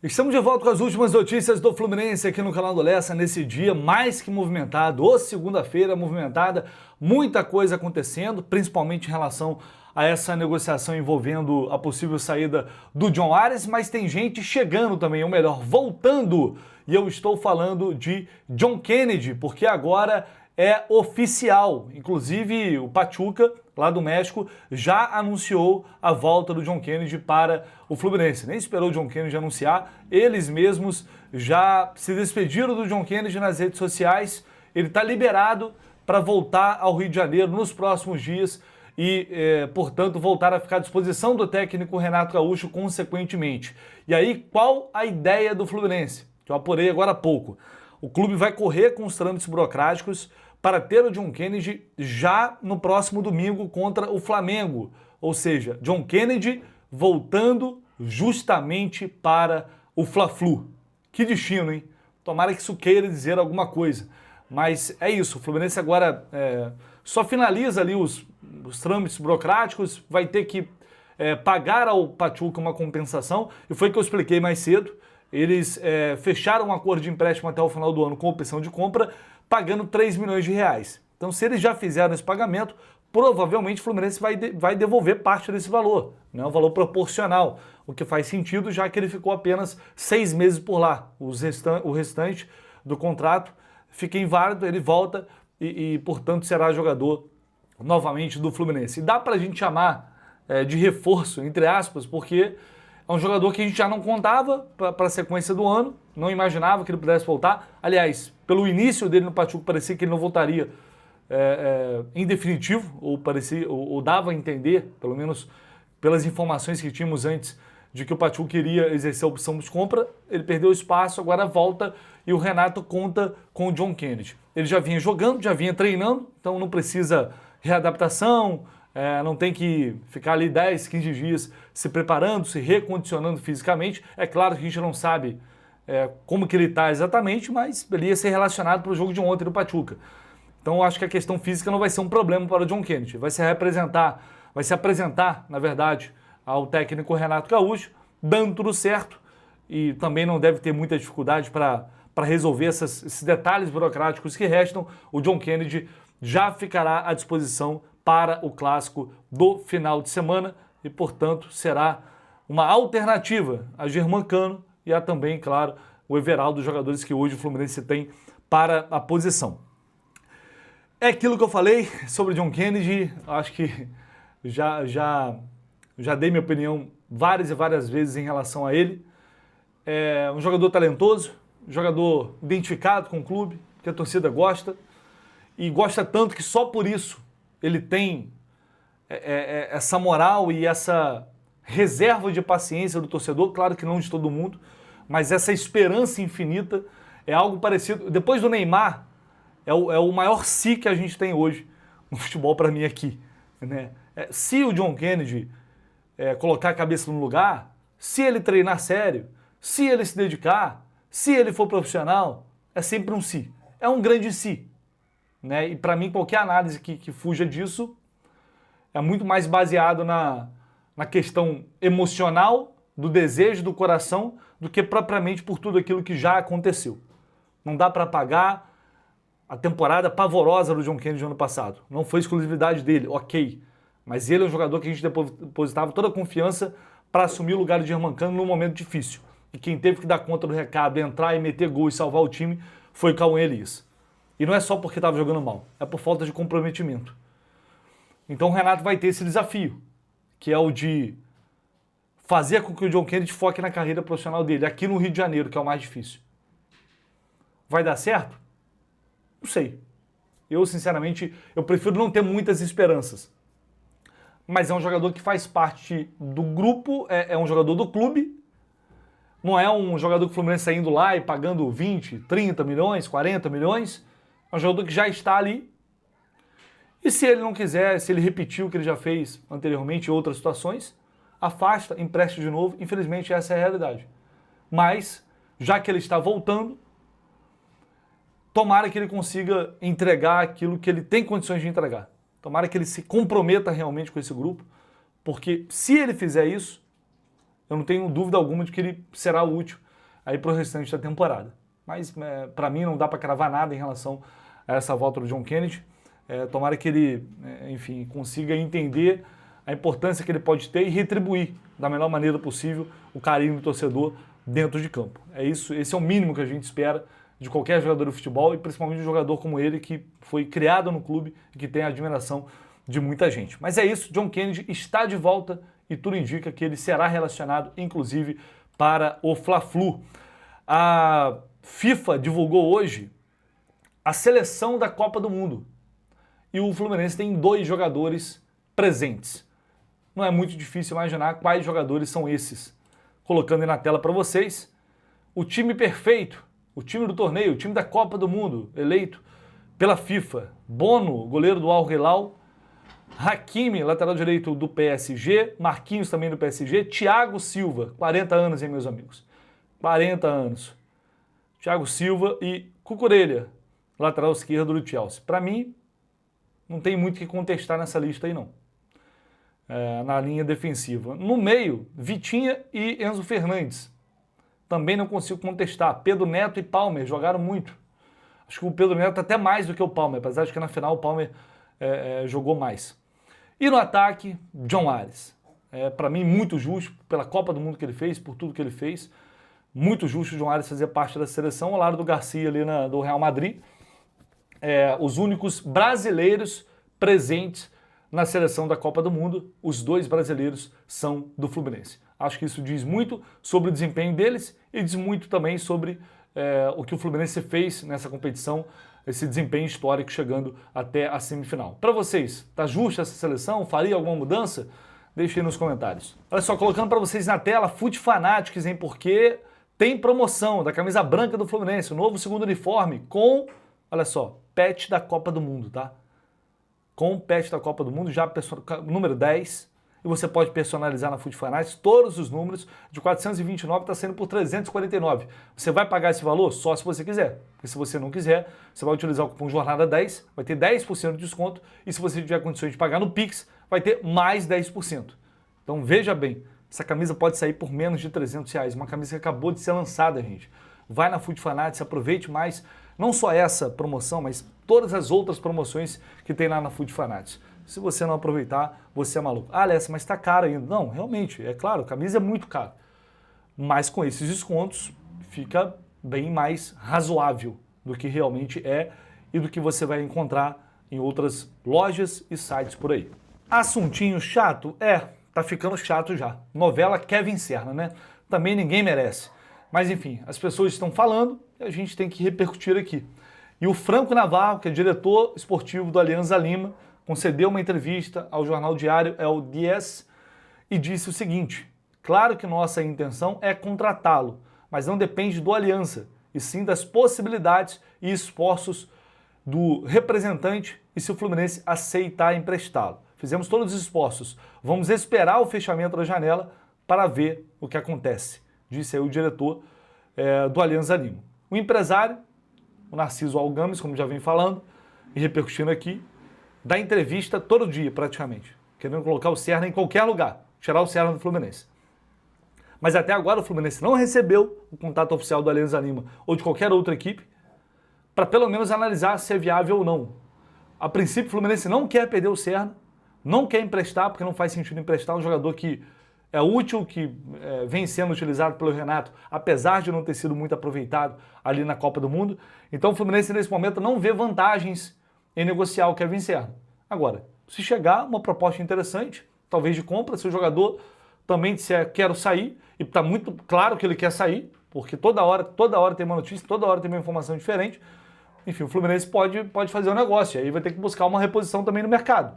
Estamos de volta com as últimas notícias do Fluminense aqui no canal do Lessa, nesse dia mais que movimentado, ou segunda-feira movimentada, muita coisa acontecendo, principalmente em relação a essa negociação envolvendo a possível saída do John Ares, mas tem gente chegando também, ou melhor, voltando, e eu estou falando de John Kennedy, porque agora é oficial, inclusive o Pachuca, lá do México, já anunciou a volta do John Kennedy para o Fluminense. Nem esperou o John Kennedy anunciar, eles mesmos já se despediram do John Kennedy nas redes sociais. Ele está liberado para voltar ao Rio de Janeiro nos próximos dias e, portanto, voltar a ficar à disposição do técnico Renato Gaúcho consequentemente. E aí, qual a ideia do Fluminense? Que eu apurei agora há pouco. O clube vai correr com os trâmites burocráticos para ter o John Kennedy já no próximo domingo contra o Flamengo. Ou seja, John Kennedy voltando justamente para o Fla-Flu. Que destino, hein? Tomara que isso queira dizer alguma coisa. Mas é isso, o Fluminense agora só finaliza ali os trâmites burocráticos, vai ter que pagar ao Pachuca uma compensação, e foi o que eu expliquei mais cedo. Eles fecharam um acordo de empréstimo até o final do ano com opção de compra, pagando 3 milhões de reais. Então, se eles já fizeram esse pagamento, provavelmente o Fluminense vai devolver parte desse valor, né? Um valor proporcional, o que faz sentido, já que ele ficou apenas 6 meses por lá. O restante do contrato fica inválido, ele volta e portanto, será jogador novamente do Fluminense. E dá para a gente chamar de reforço, entre aspas, porque é um jogador que a gente já não contava para a sequência do ano, não imaginava que ele pudesse voltar. Aliás, pelo início dele no Pachuca, parecia que ele não voltaria em definitivo, ou dava a entender, pelo menos pelas informações que tínhamos antes, de que o Pachuca queria exercer a opção de compra. Ele perdeu espaço, agora volta e o Renato conta com o John Kennedy. Ele já vinha jogando, já vinha treinando, então não precisa readaptação, não tem que ficar ali 10, 15 dias se preparando, se recondicionando fisicamente. É claro que a gente não sabe como que ele está exatamente, mas ele ia ser relacionado para o jogo de ontem do Pachuca. Então eu acho que a questão física não vai ser um problema para o John Kennedy. Vai se apresentar, na verdade, ao técnico Renato Gaúcho, dando tudo certo, e também não deve ter muita dificuldade para resolver esses detalhes burocráticos que restam. O John Kennedy já ficará à disposição para o clássico do final de semana e, portanto, será uma alternativa a Germancano e a também, claro, o Everaldo, jogadores que hoje o Fluminense tem para a posição. É aquilo que eu falei sobre John Kennedy, acho que já dei minha opinião várias e várias vezes em relação a ele. É um jogador talentoso, jogador identificado com o clube, que a torcida gosta, e gosta tanto que só por isso ele tem essa moral e essa reserva de paciência do torcedor, claro que não de todo mundo, mas essa esperança infinita é algo parecido. Depois do Neymar, é o maior si que a gente tem hoje no futebol para mim aqui, né? Se o John Kennedy colocar a cabeça no lugar, se ele treinar sério, se ele se dedicar, se ele for profissional, é sempre um si. É um grande si, né? E para mim qualquer análise que fuja disso é muito mais baseado na questão emocional, do desejo, do coração, do que propriamente por tudo aquilo que já aconteceu. Não dá para apagar a temporada pavorosa do John Kennedy no ano passado. Não foi exclusividade dele, ok. Mas ele é um jogador que a gente depositava toda a confiança para assumir o lugar de Germancano num momento difícil. E quem teve que dar conta do recado, entrar e meter gol e salvar o time, foi o Cauê Elias. E não é só porque estava jogando mal, é por falta de comprometimento. Então o Renato vai ter esse desafio, que é o de fazer com que o John Kennedy foque na carreira profissional dele, aqui no Rio de Janeiro, que é o mais difícil. Vai dar certo? Não sei. Eu, sinceramente, eu prefiro não ter muitas esperanças. Mas é um jogador que faz parte do grupo, é um jogador do clube, não é um jogador que o Fluminense está indo lá e pagando 20, 30 milhões, 40 milhões, é um jogador que já está ali. E se ele não quiser, se ele repetir o que ele já fez anteriormente em outras situações, afasta, empresta de novo. Infelizmente, essa é a realidade. Mas, já que ele está voltando, tomara que ele consiga entregar aquilo que ele tem condições de entregar. Tomara que ele se comprometa realmente com esse grupo, porque se ele fizer isso, eu não tenho dúvida alguma de que ele será útil aí para o restante da temporada. Mas para mim não dá para cravar nada em relação a essa volta do John Kennedy. Tomara que ele, enfim, consiga entender a importância que ele pode ter e retribuir da melhor maneira possível o carinho do torcedor dentro de campo. É isso, esse é o mínimo que a gente espera de qualquer jogador de futebol e principalmente de um jogador como ele que foi criado no clube e que tem a admiração de muita gente. Mas é isso, John Kennedy está de volta e tudo indica que ele será relacionado, inclusive, para o Fla-Flu. A FIFA divulgou hoje a seleção da Copa do Mundo e o Fluminense tem 2 jogadores presentes. Não é muito difícil imaginar quais jogadores são esses. Colocando aí na tela para vocês, o time perfeito, o time do torneio, o time da Copa do Mundo, eleito pela FIFA. Bono, goleiro do Al Hilal, Hakimi, lateral direito do PSG, Marquinhos também do PSG, Thiago Silva, 40 anos, hein, meus amigos? 40 anos. Thiago Silva e Cucurella, lateral esquerdo do Chelsea. Para mim, não tem muito o que contestar nessa lista aí, não. Na linha defensiva. No meio, Vitinha e Enzo Fernandes. Também não consigo contestar. Pedro Neto e Palmer jogaram muito. Acho que o Pedro Neto até mais do que o Palmer, apesar de que na final o Palmer jogou mais. E no ataque, John Ares. Para mim, muito justo pela Copa do Mundo que ele fez, por tudo que ele fez. Muito justo o John Ares fazer parte da seleção, ao lado do Garcia ali do Real Madrid. Os únicos brasileiros presentes na seleção da Copa do Mundo, os 2 brasileiros são do Fluminense. Acho que isso diz muito sobre o desempenho deles e diz muito também sobre o que o Fluminense fez nessa competição, esse desempenho histórico chegando até a semifinal. Para vocês, tá justa essa seleção? Faria alguma mudança? Deixe aí nos comentários. Olha só, colocando para vocês na tela, Foot Fanatics, hein, porque tem promoção da camisa branca do Fluminense, o novo segundo uniforme com, olha só, patch da Copa do Mundo, tá? Com o patch da Copa do Mundo, já número 10, e você pode personalizar na Foot Fanatics todos os números, de 429 está sendo por 349. Você vai pagar esse valor só se você quiser, porque se você não quiser, você vai utilizar o cupom Jornada 10, vai ter 10% de desconto, e se você tiver condições de pagar no Pix, vai ter mais 10%. Então veja bem, essa camisa pode sair por menos de R$300, uma camisa que acabou de ser lançada, gente. Vai na Foot Fanatics, aproveite mais, não só essa promoção, mas todas as outras promoções que tem lá na Foot Fanatics. Se você não aproveitar, você é maluco. Ah, Alessa, mas está caro ainda. Não, realmente, é claro, a camisa é muito cara. Mas com esses descontos, fica bem mais razoável do que realmente é e do que você vai encontrar em outras lojas e sites por aí. Assuntinho chato? Tá ficando chato já. Novela Kevin Serna, né? Também ninguém merece. Mas enfim, as pessoas estão falando e a gente tem que repercutir aqui. E o Franco Navarro, que é diretor esportivo do Alianza Lima, concedeu uma entrevista ao jornal diário El Diez e disse o seguinte: claro que nossa intenção é contratá-lo, mas não depende do Aliança, e sim das possibilidades e esforços do representante e se o Fluminense aceitar emprestá-lo. Fizemos todos os esforços, vamos esperar o fechamento da janela para ver o que acontece, disse aí o diretor do Alianza Lima. O empresário, o Narciso Algames, como já vem falando e repercutindo aqui, dá entrevista todo dia praticamente, querendo colocar o Serna em qualquer lugar, tirar o Serna do Fluminense. Mas até agora o Fluminense não recebeu o contato oficial do Alianza Lima ou de qualquer outra equipe para pelo menos analisar se é viável ou não. A princípio o Fluminense não quer perder o Serna, não quer emprestar, porque não faz sentido emprestar um jogador que é útil, que vem sendo utilizado pelo Renato, apesar de não ter sido muito aproveitado ali na Copa do Mundo. Então o Fluminense nesse momento não vê vantagens em negociar o Kevin Serna. Agora, se chegar uma proposta interessante, talvez de compra, se o jogador também disser quero sair, e está muito claro que ele quer sair, porque toda hora tem uma notícia, toda hora tem uma informação diferente, enfim, o Fluminense pode fazer um negócio, aí vai ter que buscar uma reposição também no mercado.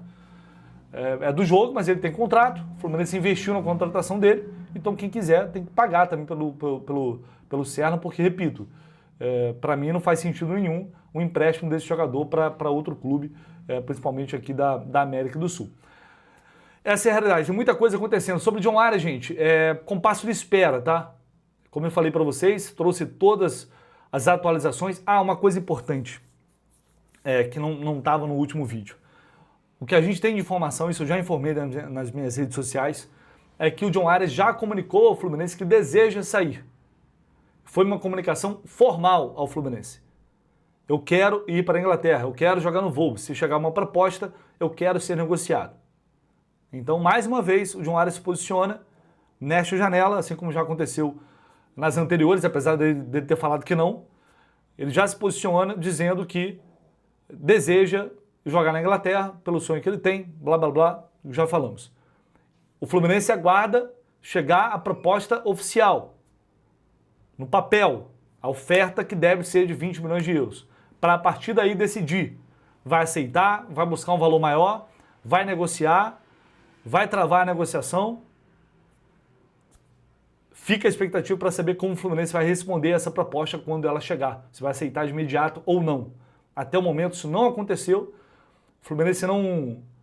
É do jogo, mas ele tem contrato, o Fluminense investiu na contratação dele, então quem quiser tem que pagar também pelo Serna, porque, repito, para mim não faz sentido nenhum um empréstimo desse jogador para outro clube, principalmente aqui da América do Sul. Essa é a realidade, tem muita coisa acontecendo. Sobre o John Ares, gente, compasso de espera, tá? Como eu falei para vocês, trouxe todas as atualizações. Ah, uma coisa importante, que não estava no último vídeo. O que a gente tem de informação, isso eu já informei nas minhas redes sociais, é que o John Ares já comunicou ao Fluminense que deseja sair. foi uma comunicação formal ao Fluminense. Eu quero ir para a Inglaterra, eu quero jogar no Wolves. Se chegar uma proposta, eu quero ser negociado. Então, mais uma vez, o John Ares se posiciona nesta janela, assim como já aconteceu nas anteriores, apesar dele ter falado que não. Ele já se posiciona dizendo que deseja jogar na Inglaterra, pelo sonho que ele tem, blá blá blá, já falamos. O Fluminense aguarda chegar a proposta oficial, no papel, a oferta que deve ser de 20 milhões de euros, para a partir daí decidir, vai aceitar, vai buscar um valor maior, vai negociar, vai travar a negociação. Fica a expectativa para saber como o Fluminense vai responder a essa proposta quando ela chegar, se vai aceitar de imediato ou não. Até o momento isso não aconteceu, o Fluminense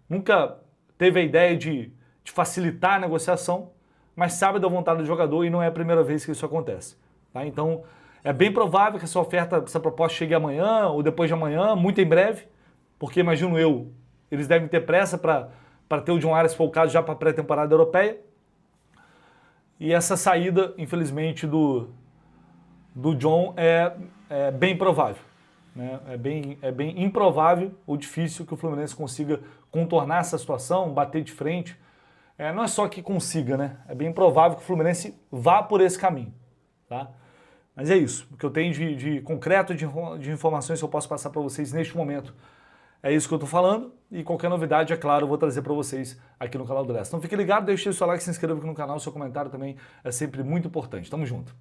nunca teve a ideia de facilitar a negociação, mas sabe da vontade do jogador e não é a primeira vez que isso acontece. Tá? Então, é bem provável que essa oferta, essa proposta chegue amanhã ou depois de amanhã, muito em breve, porque imagino eu, eles devem ter pressa para ter o John Ares focado já para a pré-temporada europeia. E essa saída, infelizmente, do John é bem provável. Né? É bem improvável ou difícil que o Fluminense consiga contornar essa situação, bater de frente. Não é só que consiga, né? É bem provável que o Fluminense vá por esse caminho. Tá? Mas é isso. O que eu tenho de concreto, de informações que eu posso passar para vocês neste momento. É isso que eu estou falando e qualquer novidade, é claro, eu vou trazer para vocês aqui no canal do Leste. Então fique ligado, deixe o seu like, se inscreva aqui no canal, seu comentário também é sempre muito importante. Tamo junto.